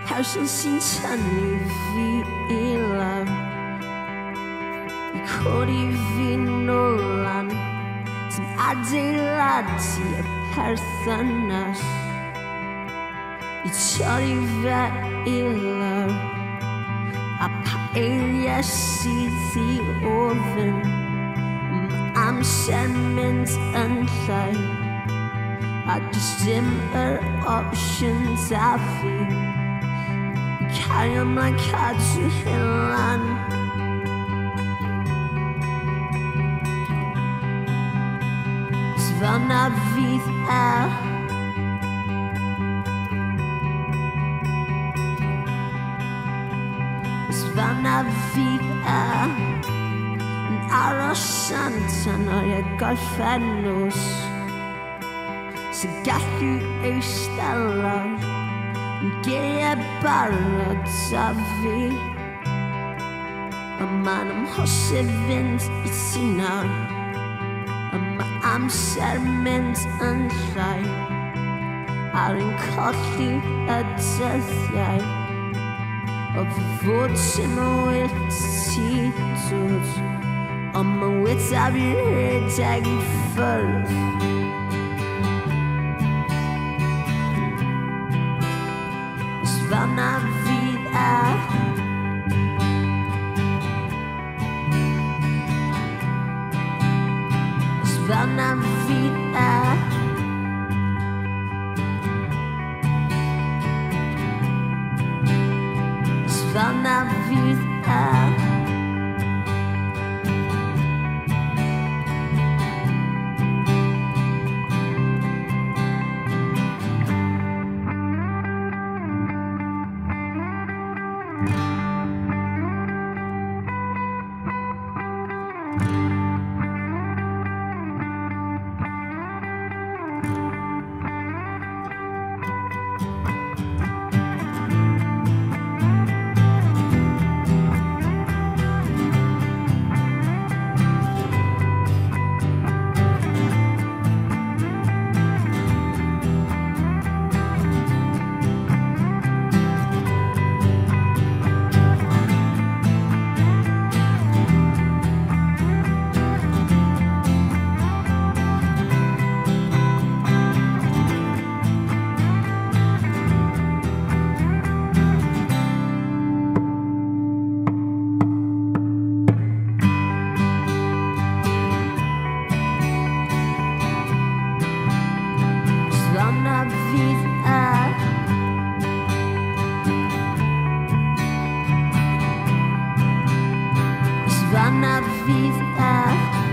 person sy'n tynnu fi I lawr I codi fi nôl sy'n adeiladu y perthynas I torri fe I lawr a pa eiriau sydd I ofyn Ma' amser mynd yn llai a does dim yr options a fi I cario ymlaen cadw hyn lan Fel na fydd Fel na fydd Yn aros tan o'r gorffennws Sy'n gallu eistedd lawr Yn geiriau barod a fi A ma'n amhosib fynd I ti nawr Amser mynd yn llai A rwy'n colli y dyddiau O fy fod sy'n wyt ti dod Ond mae wyt a fi rhedeg I ffwrdd Os fel na fydd Fel na fydd Fel na fydd Fel na fydd